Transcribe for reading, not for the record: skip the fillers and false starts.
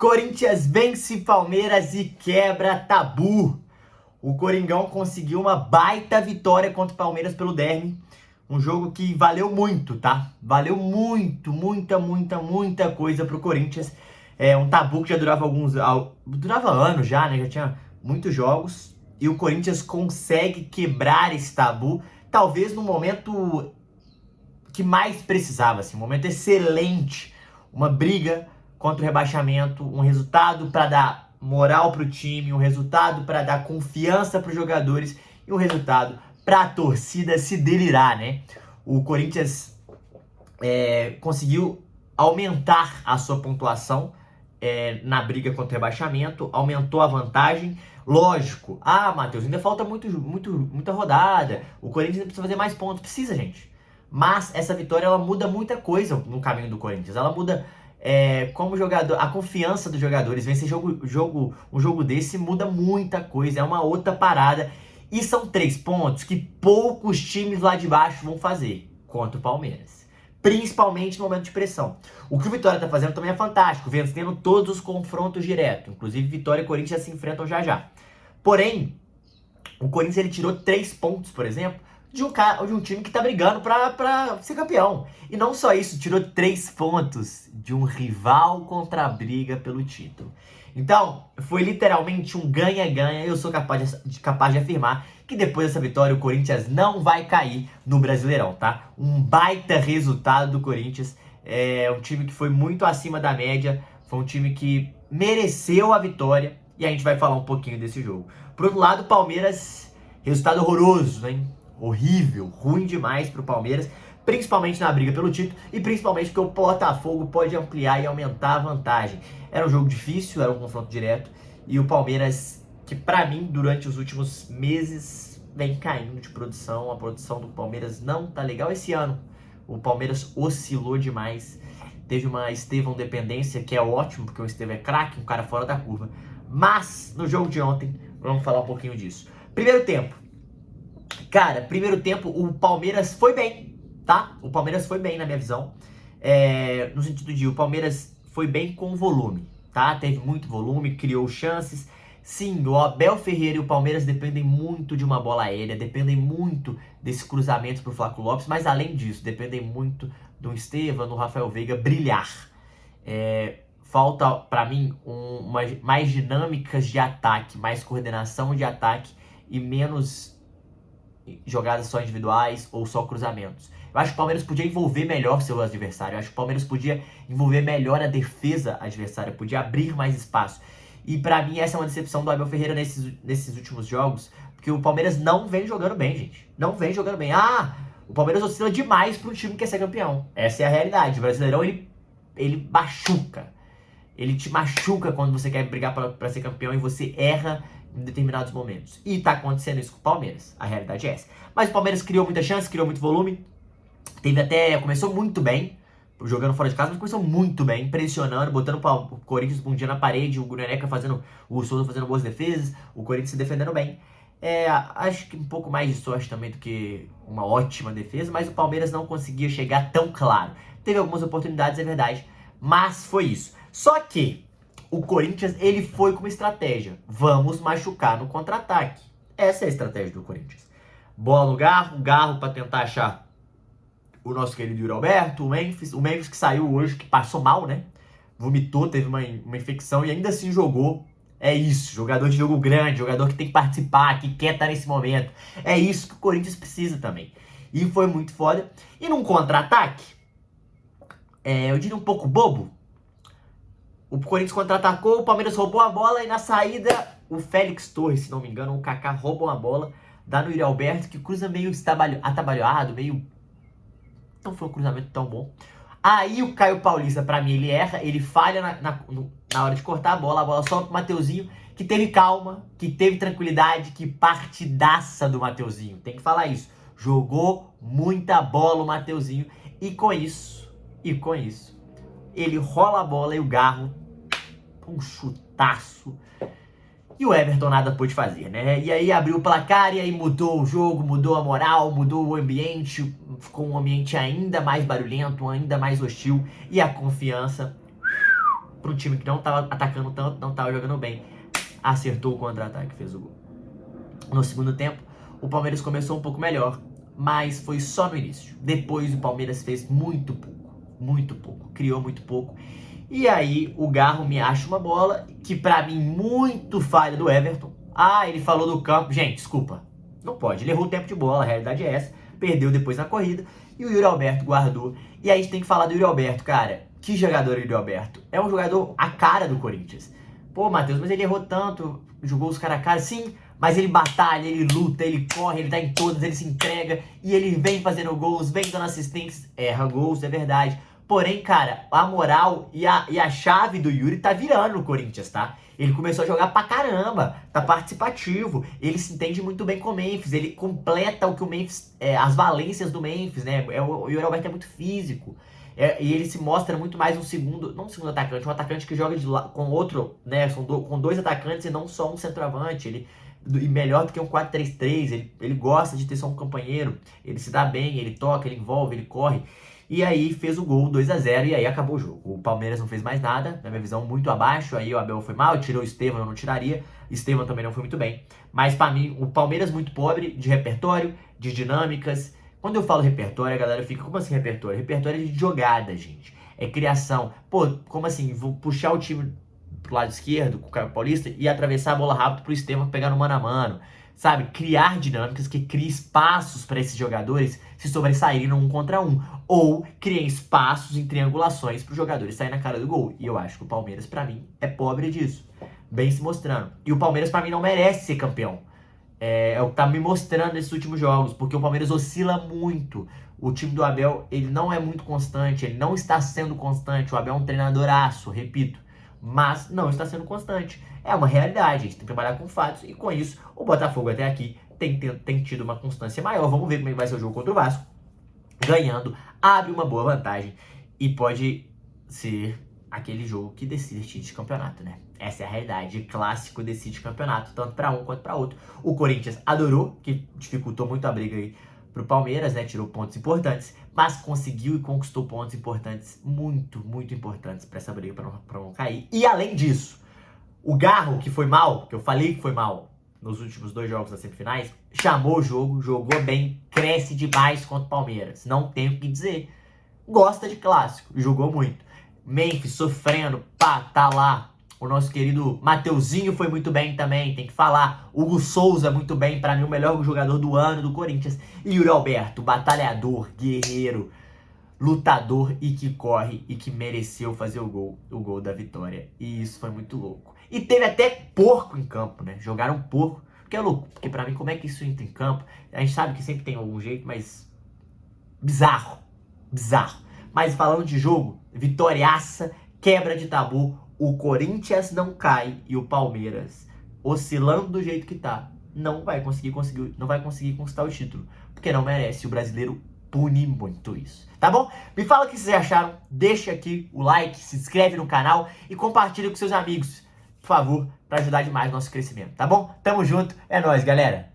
Corinthians vence Palmeiras e quebra tabu. O Coringão conseguiu uma baita vitória contra o Palmeiras pelo derby. Um jogo que valeu muito, tá? Valeu muito, muita coisa pro Corinthians. É um tabu que já durava durava anos já, né? Já tinha muitos jogos. E o Corinthians consegue quebrar esse tabu, talvez no momento que mais precisava, assim, um momento excelente. Uma briga contra o rebaixamento, um resultado para dar moral pro time, um resultado para dar confiança pros jogadores e um resultado pra torcida se delirar, né? O Corinthians conseguiu aumentar a sua pontuação na briga contra o rebaixamento, aumentou a vantagem. Lógico, Matheus, ainda falta muita rodada, o Corinthians precisa fazer mais pontos. Precisa, gente. Mas essa vitória, ela muda muita coisa no caminho do Corinthians. Ela muda como jogador, a confiança dos jogadores. Vencer um jogo desse muda muita coisa, é uma outra parada. E são 3 pontos que poucos times lá de baixo vão fazer contra o Palmeiras. Principalmente no momento de pressão. O que o Vitória tá fazendo também é fantástico, vencendo todos os confrontos direto. Inclusive, Vitória e Corinthians se enfrentam já. Porém, o Corinthians ele tirou 3 pontos, por exemplo, de um time que tá brigando pra ser campeão. E não só isso, tirou 3 pontos de um rival contra a briga pelo título. Então, foi literalmente um ganha-ganha. Eu sou capaz de afirmar que depois dessa vitória o Corinthians não vai cair no Brasileirão, tá? Um baita resultado do Corinthians. É um time que foi muito acima da média. Foi um time que mereceu a vitória. E a gente vai falar um pouquinho desse jogo. Por outro lado, o Palmeiras, resultado horroroso, hein? Horrível, ruim demais pro Palmeiras. Principalmente na briga pelo título e principalmente porque o Botafogo pode ampliar e aumentar a vantagem. Era um jogo difícil, era um confronto direto e o Palmeiras, que pra mim, durante os últimos meses, vem caindo de produção. A produção do Palmeiras não tá legal esse ano. O Palmeiras oscilou demais. Teve uma Estevão dependência, que é ótimo, porque o Estevão é craque, um cara fora da curva. Mas, no jogo de ontem, vamos falar um pouquinho disso. Primeiro tempo. Cara, primeiro tempo o Palmeiras foi bem, tá? O Palmeiras foi bem na minha visão. No sentido de o Palmeiras foi bem com volume, tá? Teve muito volume, criou chances. Sim, o Abel Ferreira e o Palmeiras dependem muito de uma bola aérea, dependem muito desse cruzamento pro Flaco Lopes, mas além disso, dependem muito do Estevão, do Rafael Veiga brilhar. Falta, pra mim, mais dinâmicas de ataque, mais coordenação de ataque e menos jogadas só individuais ou só cruzamentos. Eu acho que o Palmeiras podia envolver melhor seu adversário. Eu acho que o Palmeiras podia envolver melhor a defesa adversária, podia abrir mais espaço. E pra mim essa é uma decepção do Abel Ferreira nesses últimos jogos, porque o Palmeiras não vem jogando bem, gente. Não vem jogando bem. O Palmeiras oscila demais para um time que quer ser campeão. Essa é a realidade. O Brasileirão, ele machuca. Ele te machuca quando você quer brigar para ser campeão e você erra em determinados momentos. E tá acontecendo isso com o Palmeiras. A realidade é essa. Mas o Palmeiras criou muita chance, criou muito volume. Começou muito bem, jogando fora de casa, mas começou muito bem, pressionando, botando o Corinthians um dia na parede, o Souza fazendo boas defesas, o Corinthians se defendendo bem. Acho que um pouco mais de sorte também do que uma ótima defesa, mas o Palmeiras não conseguia chegar tão claro. Teve algumas oportunidades, é verdade, mas foi isso. Só que o Corinthians, ele foi com uma estratégia. Vamos machucar no contra-ataque. Essa é a estratégia do Corinthians. Bola no Garro para tentar achar o nosso querido Yuri Alberto, o Memphis que saiu hoje, que passou mal, né? Vomitou, teve uma infecção e ainda assim jogou. É isso, jogador de jogo grande, jogador que tem que participar, que quer estar nesse momento. É isso que o Corinthians precisa também. E foi muito foda. E num contra-ataque, eu diria um pouco bobo, o Corinthians contra-atacou, o Palmeiras roubou a bola e na saída o Félix Torres, se não me engano, o Kaká rouba uma bola, dá no Yuri Alberto, que cruza meio atabalhoado, não foi um cruzamento tão bom. Aí o Caio Paulista, pra mim, ele erra, ele falha na hora de cortar a bola sobe pro Mateuzinho, que teve calma, que teve tranquilidade, que partidaça do Mateuzinho. Tem que falar isso. Jogou muita bola o Mateuzinho e com isso, ele rola a bola e o Garro, um chutaço. E o Everton nada pôde fazer, né? E aí abriu o placar e aí mudou o jogo, mudou a moral, mudou o ambiente. Ficou um ambiente ainda mais barulhento, ainda mais hostil. E a confiança para um time que não tava atacando tanto, não tava jogando bem, acertou o contra-ataque e fez o gol. No segundo tempo, o Palmeiras começou um pouco melhor, mas foi só no início. Depois o Palmeiras fez muito pouco, criou muito pouco. E aí o Garro me acha uma bola que pra mim muito falha do Everton. Ah, ele falou do campo. Gente, desculpa, não pode. Ele errou o tempo de bola, a realidade é essa. Perdeu depois na corrida e o Yuri Alberto guardou. E aí a gente tem que falar do Yuri Alberto, cara. Que jogador é o Yuri Alberto? É um jogador a cara do Corinthians. Pô, Matheus, mas ele errou tanto, jogou os caras a cara. Sim, mas ele batalha, ele luta, ele corre, ele tá em todas, ele se entrega e ele vem fazendo gols, vem dando assistências, erra gols, é verdade. Porém, cara, a moral e a chave do Yuri tá virando no Corinthians, tá? Ele começou a jogar pra caramba, tá participativo, ele se entende muito bem com o Memphis, ele completa o que o Memphis, as valências do Memphis, né? O Yuri Alberto é muito físico. E ele se mostra muito mais um segundo, não um segundo atacante, um atacante que joga com outro, né? Com dois atacantes e não só um centroavante. E melhor do que um 4-3-3, ele gosta de ter só um companheiro, ele se dá bem, ele toca, ele envolve, ele corre. E aí fez o gol 2-0 e aí acabou o jogo. O Palmeiras não fez mais nada, na minha visão, muito abaixo. Aí o Abel foi mal, tirou o Estevão, eu não tiraria. Estevão também não foi muito bem. Mas pra mim, o Palmeiras muito pobre de repertório, de dinâmicas. Quando eu falo repertório, a galera fica, como assim repertório? Repertório é de jogada, gente. É criação. Pô, como assim? Vou puxar o time pro lado esquerdo, com o Caio Paulista, e atravessar a bola rápido pro Estevão pegar no mano a mano. Sabe? Criar dinâmicas que criem espaços para esses jogadores se sobressaírem no 1 contra 1. Ou criem espaços em triangulações para os jogadores saírem na cara do gol. E eu acho que o Palmeiras, para mim, é pobre disso. Bem se mostrando. E o Palmeiras, para mim, não merece ser campeão. É o que tá me mostrando nesses últimos jogos. Porque o Palmeiras oscila muito. O time do Abel, ele não é muito constante. Ele não está sendo constante. O Abel é um treinadoraço, repito. Mas não está sendo constante. É uma realidade, a gente tem que trabalhar com fatos. E com isso, o Botafogo até aqui tem tido uma constância maior. Vamos ver como é que vai ser o jogo contra o Vasco. Ganhando, abre uma boa vantagem. E pode ser aquele jogo que decide de campeonato, né? Essa é a realidade. Clássico decide campeonato, tanto para um quanto para outro. O Corinthians adorou, que dificultou muito a briga aí pro Palmeiras, né? Tirou pontos importantes, mas conseguiu e conquistou pontos importantes, muito importantes para essa briga, para não cair. E além disso, o Garro, que foi mal, que eu falei que foi mal nos últimos 2 jogos das semifinais, chamou o jogo, jogou bem, cresce demais contra o Palmeiras. Não tenho o que dizer. Gosta de clássico, jogou muito. Memphis sofrendo, pá, tá lá. O nosso querido Mateuzinho foi muito bem também, tem que falar. Hugo Souza muito bem, pra mim o melhor jogador do ano do Corinthians. E Yuri Alberto, batalhador, guerreiro, lutador e que corre e que mereceu fazer o gol da vitória. E isso foi muito louco. E teve até porco em campo, né? Jogaram porco, que é louco, porque pra mim como é que isso entra em campo? A gente sabe que sempre tem algum jeito, mas bizarro. Mas falando de jogo, vitoriaça, quebra de tabu, o Corinthians não cai e o Palmeiras, oscilando do jeito que tá, não vai conseguir conquistar o título, porque não merece. O brasileiro pune muito isso, tá bom? Me fala o que vocês acharam, deixa aqui o like, se inscreve no canal e compartilha com seus amigos, por favor, para ajudar demais o nosso crescimento, tá bom? Tamo junto, é nóis, galera!